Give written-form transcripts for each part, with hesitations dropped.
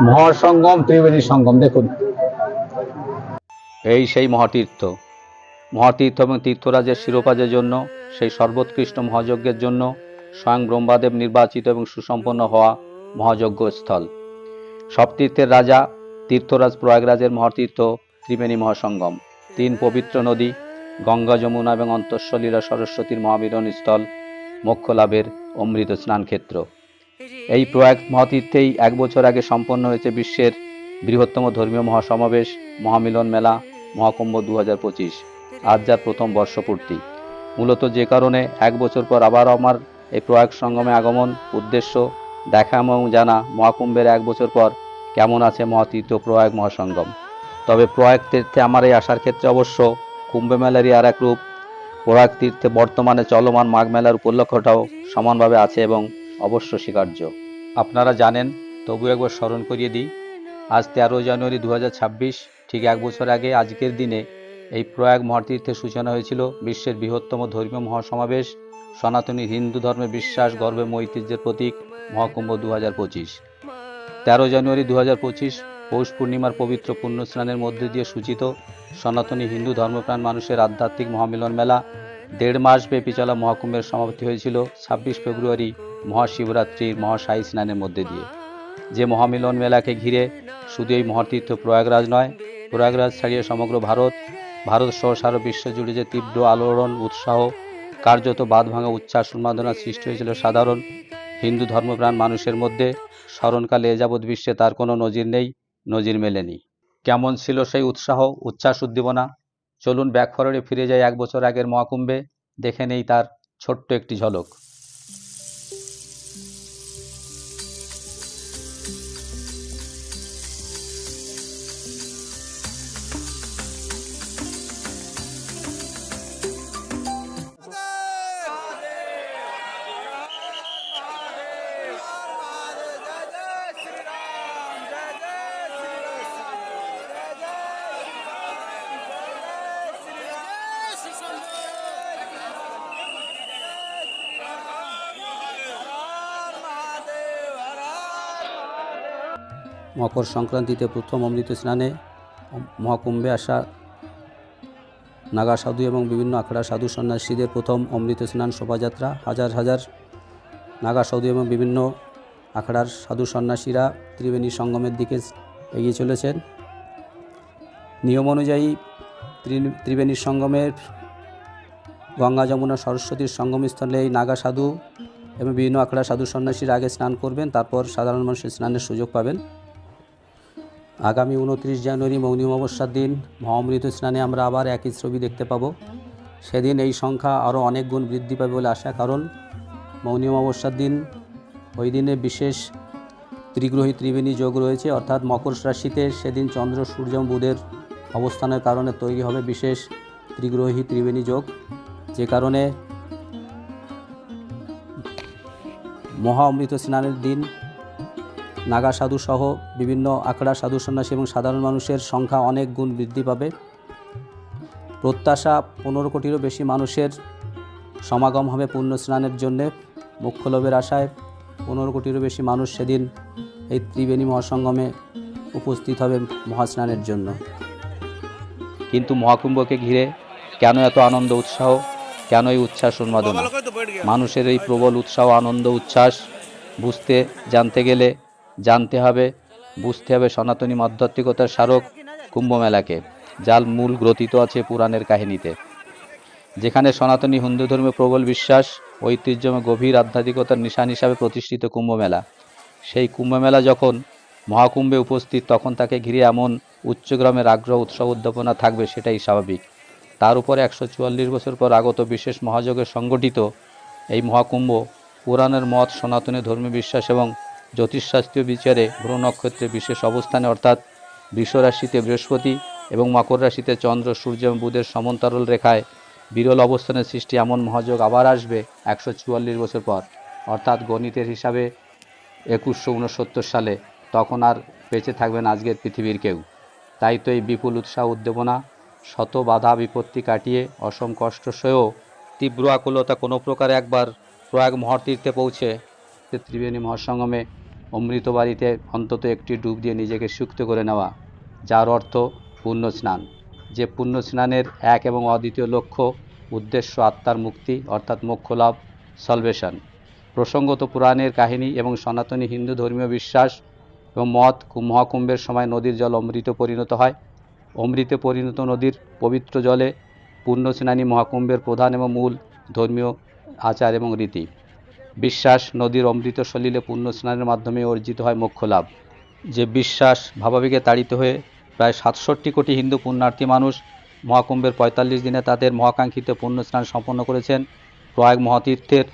মহাসঙ্গম, ত্রিবেণী সঙ্গম। দেখুন, এই সেই মহাতীর্থ এবং তীর্থরাজের শিরোপাজের জন্য, সেই সর্বোৎকৃষ্ট মহাযজ্ঞের জন্য স্বয়ং ব্রহ্মাদেব নির্বাচিত এবং সুসম্পন্ন হওয়া মহাযজ্ঞ স্থল। সব তীর্থের রাজা তীর্থরাজ প্রয়াগরাজের মহাতীর্থ ত্রিবেণী মহাসঙ্গম। 3 পবিত্র নদী গঙ্গা, যমুনা এবং অন্তঃসলীলা সরস্বতীর মহামিলন স্থল, মোক্ষ লাভের অমৃত স্নান ক্ষেত্র। এই প্রয়াগ মহাতীর্থেই 1 বছর আগে সম্পন্ন হয়েছে বিশ্বের বৃহত্তম ধর্মীয় মহাসমাবেশ মহামিলন মেলা মহাকুম্ভ 2025। আজ যার প্রথম বর্ষপূর্তি। মূলত যে কারণে 1 বছর পর আবার আমার এই প্রয়াগ সঙ্গমে আগমন, উদ্দেশ্য দেখা এবং জানা মহাকুম্ভের 1 বছর পর কেমন আছে মহাতীর্থ প্রয়াগ মহাসঙ্গম। তবে প্রয়াগ তীর্থে আমার এই আসার ক্ষেত্রে অবশ্য কুম্ভ মেলারই আর এক রূপ। প্রয়াগ তীর্থে বর্তমানে চলমান মাঘ মেলার উপলক্ষটাও সমানভাবে আছে এবং অবশ্য স্বীকার্য। আপনারা জানেন, তবু একবার স্মরণ করিয়ে দিই। আজ 13 জানুয়ারি 2026, ঠিক 1 বছর আগে আজকের দিনে এই প্রয়াগ মহাতীর্থের সূচনা হয়েছিল বিশ্বের বৃহত্তম ধর্মীয় মহাসমাবেশ, সনাতনী হিন্দু ধর্মের বিশ্বাস, গর্ব এবং ঐতিহ্যের প্রতীক মহাকুম্ভ 2025। 13 জানুয়ারি 2025 পৌষ পূর্ণিমার পবিত্র পুণ্যস্নানের মধ্যে দিয়ে সূচিত সনাতনী হিন্দু ধর্মপ্রাণ মানুষের আধ্যাত্মিক মহামিলন মেলা 1.5 মাস ব্যাপী চলা মহাকুম্ভের সমাপ্তি হয়েছিল 26 ফেব্রুয়ারি মহাশিবরাত্রির মহাশায়ী স্নানের মধ্যে দিয়ে। যে মহামিলন মেলাকে ঘিরে শুধু এই মহাতীর্থ প্রয়াগরাজ নয়, প্রয়াগরাজ ছাড়িয়ে সমগ্র ভারত সহ সারা বিশ্ব জুড়ে যে তীব্র আলোড়ন, উৎসাহ, কার্যত বাঁধ ভাঙা উচ্ছ্বাস উন্মাদনার সৃষ্টি হয়েছিল সাধারণ হিন্দু ধর্মপ্রাণ মানুষের মধ্যে, স্মরণকালে এ যাবৎ বিশ্বে তার কোনো নজির নেই, নজির মেলেনি। কেমন ছিল সেই উৎসাহ, উচ্ছ্বাস, উদ্দীপনা? চলুন ব্যাক ফরওয়ার্ডে ফিরে যাই 1 বছর আগের মহাকুম্ভে, দেখে নেই তার ছোট্ট একটি ঝলক। মকর সংক্রান্তিতে প্রথম অমৃত স্নানে মহাকুম্ভে আসা নাগা সাধু এবং বিভিন্ন আখড়া সাধু সন্ন্যাসীদের প্রথম অমৃত স্নান শোভাযাত্রা। হাজার হাজার নাগা সাধু এবং বিভিন্ন আখড়ার সাধু সন্ন্যাসীরা ত্রিবেণী সঙ্গমের দিকে এগিয়ে চলেছেন। নিয়ম অনুযায়ী ত্রিবেণী সঙ্গমের গঙ্গা, যমুনা, সরস্বতীর সঙ্গমস্থলে এই নাগা সাধু এবং বিভিন্ন আখড়া সাধু সন্ন্যাসীরা আগে স্নান করবেন, তারপর সাধারণ মানুষের স্নানের সুযোগ পাবেন। আগামী 29 জানুয়ারি মৌনী অমাবস্যার দিন মহামৃত স্নানে আমরা আবার একই ছবি দেখতে পাব। সেদিন এই সংখ্যা আরও অনেক গুণ বৃদ্ধি পাবে বলে আশা, কারণ মৌনী অমাবস্যার দিন ওই দিনে বিশেষ ত্রিগ্রহী ত্রিবেণী যোগ রয়েছে, অর্থাৎ মকর রাশিতে সেদিন চন্দ্র, সূর্য এবং বুধের অবস্থানের কারণে তৈরি হবে বিশেষ ত্রিগ্রহী ত্রিবেণী যোগ, যে কারণে মহা অমৃত স্নানের দিন নাগা সাধু সহ বিভিন্ন আখড়া সাধু সন্ন্যাসী এবং সাধারণ মানুষের সংখ্যা অনেক গুণ বৃদ্ধি পাবে। প্রত্যাশা 15 কোটিরও বেশি মানুষের সমাগম হবে পুণ্য স্নানের জন্যে। মোক্ষ লাভের আশায় 15 কোটিরও বেশি মানুষ সেদিন এই ত্রিবেণী মহাসঙ্গমে উপস্থিত হবে মহাস্নানের জন্য। কিন্তু মহাকুম্ভকে ঘিরে কেন এত আনন্দ উৎসাহ, কেন এই উচ্ছ্বাস উন্মাদনা? মানুষের এই প্রবল উৎসাহ, আনন্দ, উচ্ছ্বাস বুঝতে, জানতে হবে, বুঝতে হবে সনাতনী আধ্যাত্মিকতার স্মারক কুম্ভ মেলাকে, যার মূল গ্রথিত আছে পুরাণের কাহিনীতে। যেখানে সনাতনী হিন্দু ধর্মে প্রবল বিশ্বাস, ঐতিহ্য এবং গভীর আধ্যাত্মিকতার নিশান হিসাবে প্রতিষ্ঠিত কুম্ভ মেলা। সেই কুম্ভ মেলা যখন মহাকুম্ভে উপস্থিত, তখন তাকে ঘিরে এমন উচ্চগ্রামের আগ্রহ, উৎসব, উদ্দীপনা থাকবে, সেটাই স্বাভাবিক। তার উপরে 144 বছর পর আগত বিশেষ মহাযজ্ঞে সংগঠিত এই মহাকুম্ভ পুরাণের মত, সনাতনী ধর্মীয় বিশ্বাস এবং জ্যোতিষশাস্ত্রীয় বিচারে গ্রহ নক্ষত্রে বিশেষ অবস্থানে, অর্থাৎ বৃষ রাশিতে বৃহস্পতি এবং মকর রাশিতে চন্দ্র, সূর্য এবং বুধের সমান্তরাল রেখায় বিরল অবস্থানের সৃষ্টি এমন মহাযোগ আবার আসবে 144 বছর পর, অর্থাৎ গণিতের হিসাবে 2169 সালে। তখন আর বেঁচে থাকবেন আজকের পৃথিবীর কেউ। তাই তো এই বিপুল উৎসাহ, উদ্দীপনা, শত বাধা বিপত্তি কাটিয়ে, অসম কষ্ট সয়েও তীব্র আকুলতা কোনো প্রকারে একবার প্রয়াগ মহাতীর্থে পৌঁছে ত্রিবেণী মহাসঙ্গমে অমৃত বাড়িতে অন্তত একটি ডুব দিয়ে নিজেকে সুক্ত করে নেওয়া, যার অর্থ পুণ্য স্নান। যে পুণ্য স্নানের এক এবং অদ্বিতীয় লক্ষ্য উদ্দেশ্য আত্মার মুক্তি অর্থাৎ মোক্ষ লাভ, সলভেশন। প্রসঙ্গত পুরাণের কাহিনী এবং সনাতনী হিন্দু ধর্মীয় বিশ্বাস এবং মত, মহাকুম্ভের সময় নদীর জল অমৃত পরিণত হয়। অমৃতে পরিণত নদীর পবিত্র জলে পুণ্য স্নানী মহাকুম্ভের প্রধান এবং মূল ধর্মীয় আচার এবং রীতি। বিশ্বাস, নদীর অমৃত সলিলে পুণ্য স্নানের মাধ্যমে অর্জিত হয় মোক্ষ লাভ। যে বিশ্বাস ভাবাবেগে তাড়িত হয়ে প্রায় 67 কোটি হিন্দু পুণ্যার্থী মানুষ মহাকুম্ভের 45 দিনে তাদের মহাকাঙ্ক্ষিত পুণ্য স্নান সম্পন্ন করেছেন প্রয়াগ মহাতীর্থের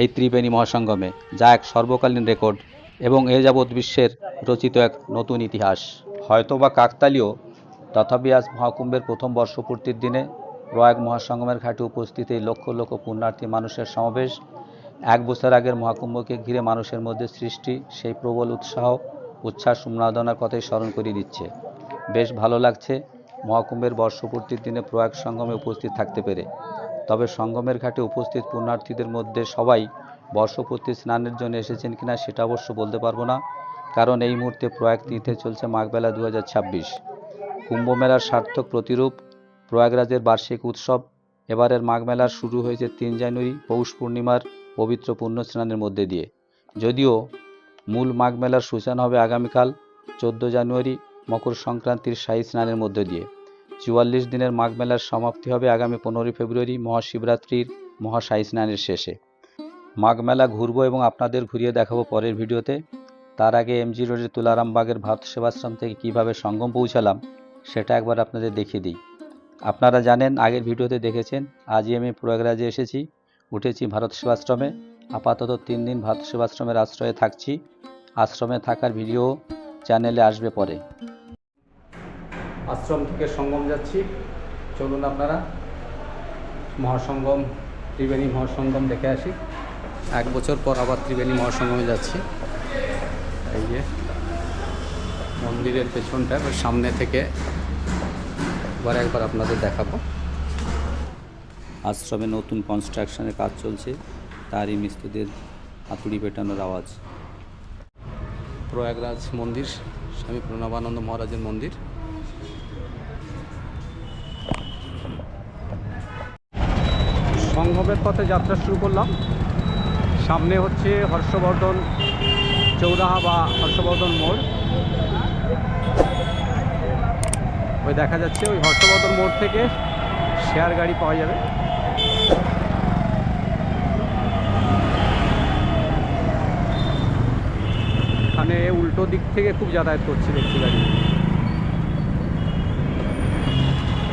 এই ত্রিবেণী মহাসঙ্গমে, যা এক সর্বকালীন রেকর্ড এবং এ যাবৎ বিশ্বের রচিত এক নতুন ইতিহাস। হয়তোবা কাকতালীয়, তথাপি আজ মহাকুম্ভের প্রথম বর্ষপূর্তির দিনে প্রয়াগ মহাসঙ্গমের ঘাটে উপস্থিত এই লক্ষ লক্ষ পুণ্যার্থী মানুষের সমাবেশ এক বছর আগের মহাকুম্ভকে ঘিরে মানুষের মধ্যে সৃষ্টি সেই প্রবল উৎসাহ, উচ্ছ্বাস, উন্মাদনার কথাই স্মরণ করিয়ে দিচ্ছে। বেশ ভালো লাগছে মহাকুম্ভের বর্ষপূর্তির দিনে প্রয়াগ সঙ্গমে উপস্থিত থাকতে পেরে। তবে সঙ্গমের ঘাটে উপস্থিত পুণ্যার্থীদের মধ্যে সবাই বর্ষপূর্তি স্নানের জন্য এসেছেন কিনা সেটা অবশ্য বলতে পারবো না, কারণ এই মুহূর্তে প্রয়াগ তীর্থে চলছে মাঘমেলা 2026। কুম্ভ মেলার সার্থক প্রতিরূপ প্রয়াগরাজের বার্ষিক উৎসব এবারের মাঘমেলার শুরু হয়েছে 3 জানুয়ারি পৌষ পূর্ণিমার পবিত্র পুণ্য স্নানের মধ্যে দিয়ে। যদিও মূল মাঘমেলার সূচনা হবে আগামীকাল 14 জানুয়ারি মকর সংক্রান্তির শাহী স্নানের মধ্যে দিয়ে। 44 দিনের মাঘমেলার সমাপ্তি হবে আগামী 15 ফেব্রুয়ারি মহাশিবরাত্রির মহাশাহী স্নানের শেষে। মাঘমেলা ঘুরবো এবং আপনাদের ঘুরিয়ে দেখাবো পরের ভিডিওতে। তার আগে এমজি রোডের তুলারামবাগের ভারত সেবাশ্রম থেকে কিভাবে সঙ্গম পৌঁছালাম সেটা একবার আপনাদের দেখিয়ে দিই। আপনারা জানেন, আগের ভিডিওতে দেখেছেন, আজই আমি প্রয়াগরাজে এসেছি, উঠেছি ভারত সেবাশ্রমে। আপাতত 3 দিন ভারত সেবাশ্রমের আশ্রয়ে থাকছি। আশ্রমে থাকার ভিডিও চ্যানেলে আসবে পরে। আশ্রম থেকে সঙ্গম যাচ্ছি, চলুন আপনারা মহাসঙ্গম, ত্রিবেণী মহাসঙ্গম দেখে আসি। 1 বছর পর আবার ত্রিবেণী মহাসঙ্গমে যাচ্ছি। এই যে মন্দিরের পেছনটা, সামনে থেকে একবার আপনাদের দেখাবো। আশ্রমে নতুন কনস্ট্রাকশনের কাজ চলছে, তারই মিস্ত্রিদের হাতুড়ি পেটানোর আওয়াজ। প্রয়াগরাজ মন্দির, স্বামী প্রণবানন্দ মহারাজের মন্দির। সঙ্গমের পথে যাত্রা শুরু করলাম। সামনে হচ্ছে হর্ষবর্ধন চৌরাহা বা হর্ষবর্ধন মোড়। ওই দেখা যাচ্ছে, ওই হর্ষবর্ধন মোড় থেকে শেয়ার গাড়ি পাওয়া যাবে। এখানে উল্টো দিক থেকে খুব যাতায়াত করছে দেখছি গাড়ি।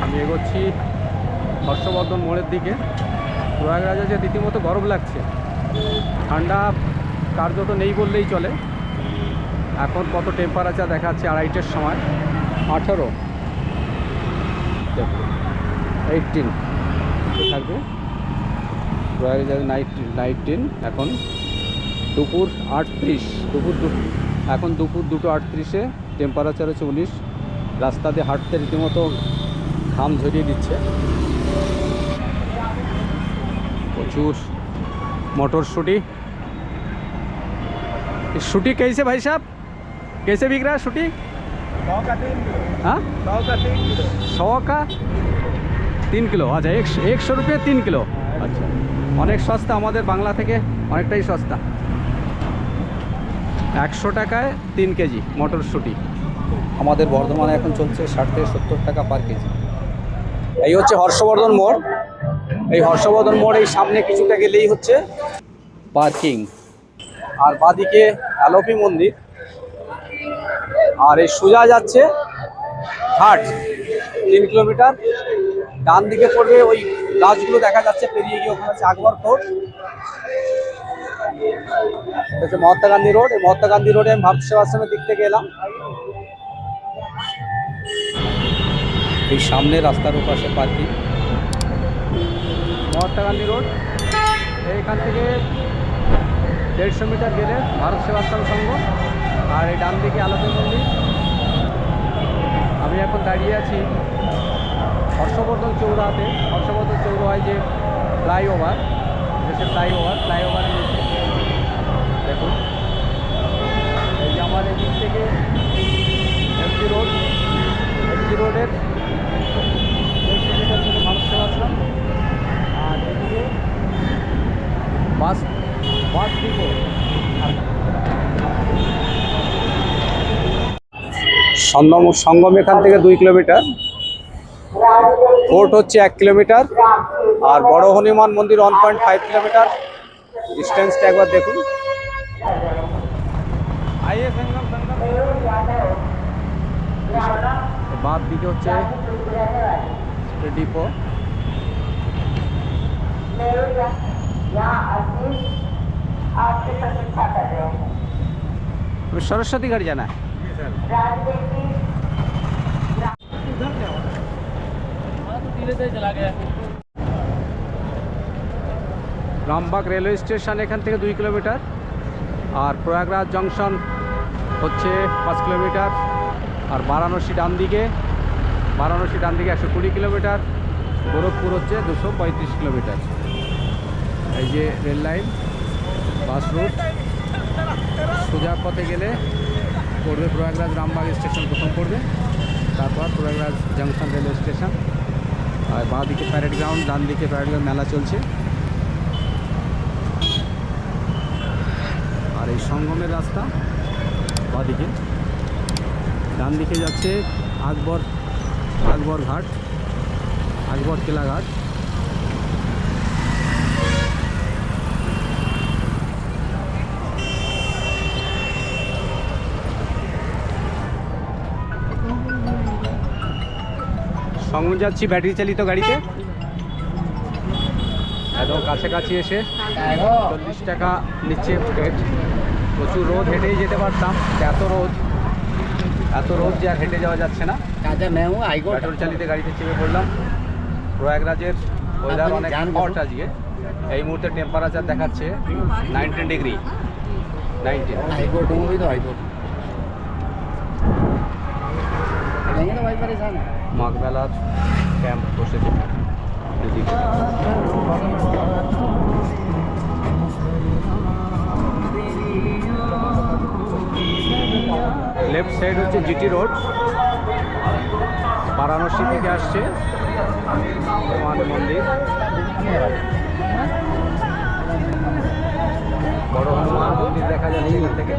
আমি এগোচ্ছি হর্ষবর্ধন মোড়ের দিকে। প্রয়াগরাজ আছে, রীতিমতো গরম লাগছে, ঠান্ডা কার্যত নেই বললেই চলে। এখন কত টেম্পারেচার দেখাচ্ছে, 2:30-এর সময় 18, 18 থাকবে। প্রয়াগরাজ নাইট 10। এখন দুপুর 38, এখন দুপুর 2:38-এ টেম্পারেচার হচ্ছে 19। রাস্তা দিয়ে হাঁটতে রীতিমতো ঘাম ঝরিয়ে দিচ্ছে। প্রচুর মটরশুঁটি। शुटी कैसे भाई साहब, कैसे बिक रहा है शुटी? 100 का 3 किलो। हाँ, 100 का 3 किलो। 100 का 3 কিলো। আচ্ছা, 100 রুপিয়া 3 কিলো। আচ্ছা, অনেক সস্তা, আমাদের বাংলা থেকে অনেকটাই সস্তা। 100 টাকায় 3 কেজি মটরশুঁটি। আমাদের বর্ধমানে এখন চলছে 60 থেকে 70 টাকা পার কেজি। এই হচ্ছে হর্ষবর্ধন মোড়। এই হর্ষবর্ধন মোড়, এই সামনে কিছুটা গেলেই হচ্ছে পার্কিং, আর বাদিকে অ্যালোপি মন্দির। আর এই সোজা যাচ্ছে হাট 3 কিলোমিটার। ডান দিকে পড়বে ওই গাছগুলো দেখা যাচ্ছে, পেরিয়ে গিয়ে ওখানে হচ্ছে আকবর ফোর্ট। হচ্ছে মহাত্মা গান্ধী রোড। এই মহাত্মা গান্ধী রোডে আমি ভারত সেবাশ্রমের দিক থেকে এলাম। এই সামনে রাস্তার ওপাশে পার্কিং, মহাত্মা গান্ধী রোড। এইখান থেকে 150 মিটার গেলে ভারত সেবাশ্রম সংঘ। আর এই ডান দিকে আলোচনা মন্দির। আমি এখন দাঁড়িয়ে আছি হর্ষবর্ধন চৌরাহাতে। হর্ষবর্ধন চৌরাহায় যে ফ্লাইওভার, দেশের ফ্লাইওভারের নিচে দেখুন আমার এদিক থেকে এমজি রোডের 150 মিটার থেকে মানুষ আসলাম। আর এদিকে বাস ডিপো। সঙ্গম এখান থেকে 2 কিলোমিটার, ফোর্ট হচ্ছে 1 কিলোমিটার, আর বড় হনুমান মন্দির 1.5 কিলোমিটার। ডিস্টেন্সটা একবার দেখুন। आइए संगम বাদ দিকে হচ্ছে ডিপো। सरस्वती घाट जाना है। রামবাগ রেলওয়ে স্টেশন এখান থেকে 2 কিলোমিটার, আর প্রয়াগরাজ জংশন হচ্ছে 5 কিলোমিটার, আর বারাণসী ডান দিকে 120 কিলোমিটার, গোরখপুর হচ্ছে 235 কিলোমিটার। এই যে রেল লাইন, বাস রুট। সোজা পথে গেলে পড়বে প্রয়াগরাজ রামবাগ স্টেশন প্রথম পড়বে, তারপর প্রয়াগরাজ জংশন রেলওয়ে স্টেশন। আর বাঁ দিকে প্যারেড গ্রাউন্ড, ডান দিকে প্যারেড গ্রাউন্ড মেলা চলছে। আর এই সঙ্গমের রাস্তা বাঁ দিকে, ডান দিকে যাচ্ছে আকবর ঘাট, আকবর কেলা ঘাট। সঙ্গম যাচ্ছি ব্যাটারি চালিত গাড়িতে। একদম কাছাকাছি এসে 40 টাকা নিচ্ছে টিকিট। প্রচুর রোদ, হেঁটেই যেতে পারতাম, এত রোদ যে আর হেঁটে যাওয়া যাচ্ছে না। ব্যাটারি চালিত গাড়িতে চেপে পড়লাম। প্রয়াগরাজের ওয়েদার অনেক হট আজকে। এই মুহূর্তে টেম্পারেচার দেখাচ্ছে 19 ডিগ্রি। 19 মাঘ মেলার ক্যাম্প বসেছে এদিকে। লেফট সাইড হচ্ছে জিটি রোড, বারাণসী থেকে আসছে হনুমান মন্দির। বড় হনুমান মন্দির দেখা যাচ্ছে এখান থেকে।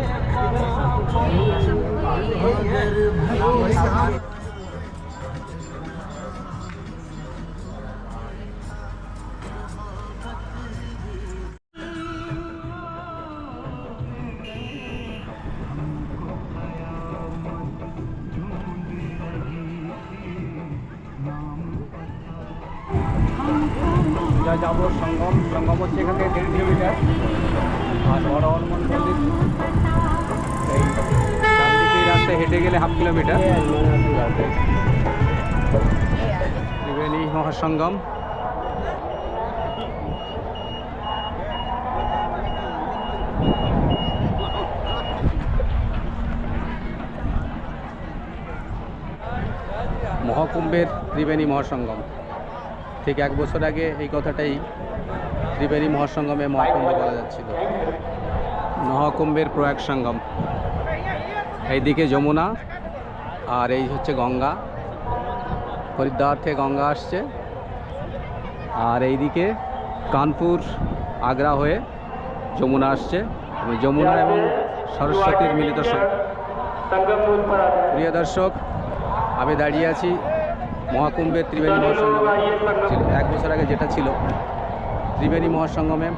যাবো সঙ্গম হচ্ছে এখান থেকে 1.5 কিলোমিটার। আর বড় হনুমান মন্দির এই ডান দিকে রাস্তায় হেঁটে গেলে 1/2 কিলোমিটার। ত্রিবেণী মহাসঙ্গম। মহাকুম্ভের ত্রিবেণী মহাসঙ্গম। ঠিক 1 বছর আগে এই কথাটাই ত্রিবেণী মহাসঙ্গমে মহাকুম্ভ বলা যাচ্ছিল। মহাকুম্ভের প্রয়াগ সঙ্গম। এইদিকে যমুনা, আর এই হচ্ছে গঙ্গা। হরিদ্বার থেকে গঙ্গা আসছে, আর এইদিকে কানপুর আগ্রা হয়ে যমুনা আসছে। যমুনা এবং সরস্বতীর মিলিত সঙ্গম। প্রিয় দর্শক, আমি দাঁড়িয়ে আছি মহাকুম্ভের ত্রিবেণী মহাসঙ্গমে। 1 বছর আগে যেটা ছিল ত্রিবেণী মহাসঙ্গমে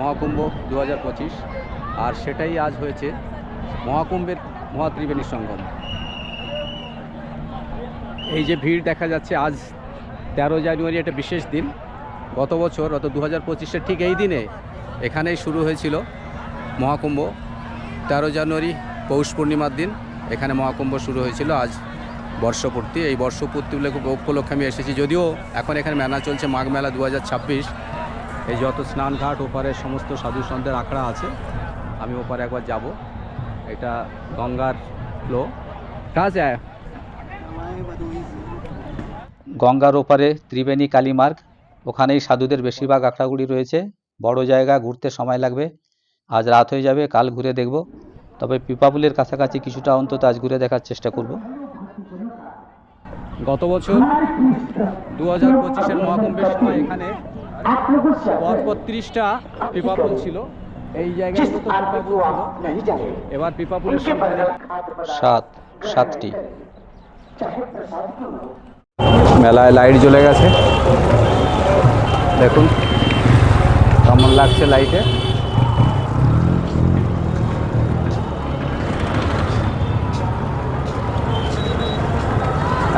মহাকুম্ভ 2025, আর সেটাই আজ হয়েছে মহাকুম্ভের মহাত্রিবেণী সঙ্গম। এই যে ভিড় দেখা যাচ্ছে, আজ 13 জানুয়ারি একটা বিশেষ দিন। গত বছর 2025-এর ঠিক এই দিনে এখানেই শুরু হয়েছিল মহাকুম্ভ। 13 জানুয়ারি পৌষ পূর্ণিমার দিন এখানে মহাকুম্ভ শুরু হয়েছিল। আজ বর্ষপূর্তি। এই বর্ষপূর্তি উপলক্ষে আমি এসেছি। যদিও এখন এখানে মেলা চলছে, মাঘ মেলা 2026। এই যত স্নান ঘাট ওপারে সমস্ত সাধু সন্তের আখড়া আছে, আমি ওপারে একবার যাব। এটা গঙ্গার ফ্লো। কাজ গঙ্গার ওপারে ত্রিবেণী কালীমার্গ, ওখানেই সাধুদের বেশিরভাগ আখড়াগুড়ি রয়েছে। বড় জায়গা, ঘুরতে সময় লাগবে। আজ রাত হয়ে যাবে, কাল ঘুরে দেখব। তবে পিপাপুলের কাছাকাছি কিছুটা অন্তত আজ ঘুরে দেখার চেষ্টা করব। গত বছর 2025-এর মহাকুম্ভের সময় এখানে পরপর 30টা পিপাপুল ছিল। এই জায়গাগুলো তো পিপাপুল ছিল, এবার পিপাপুলের সংখ্যা 7টি। মেলায় লাইট জ্বলে গেছে, দেখুন কেমন লাগছে লাইটে।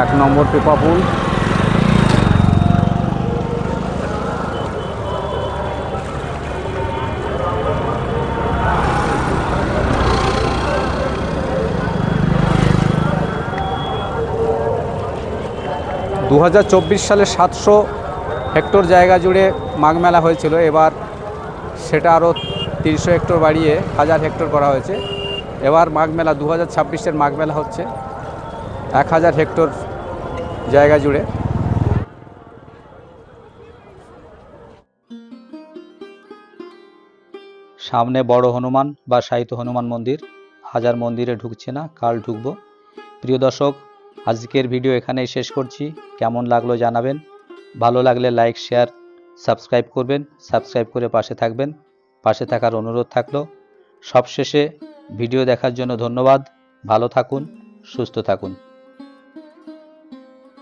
এক নম্বর পিপাপুল। দু সালে 700 হেক্টর জায়গা জুড়ে মাঘ মেলা হয়েছিল, এবার সেটা আরও 300 হেক্টর বাড়িয়ে 1000 হেক্টর করা হয়েছে। এবার মাঘ মেলা 2026-এর মাঘ মেলা হচ্ছে 1000 হেক্টর জায়গা জুড়ে। সামনে বড় হনুমান বা শায়িত হনুমান মন্দির, হাজার মন্দিরে ঢুকছে না, কাল ঢুকবো। প্রিয় দর্শক, আজকের ভিডিও এখানেই শেষ করছি। কেমন লাগলো জানাবেন, ভালো লাগলে লাইক, শেয়ার, সাবস্ক্রাইব করবেন। সাবস্ক্রাইব করে পাশে থাকবেন, পাশে থাকার অনুরোধ থাকলো। সবশেষে ভিডিও দেখার জন্য ধন্যবাদ। ভালো থাকুন, সুস্থ থাকুন।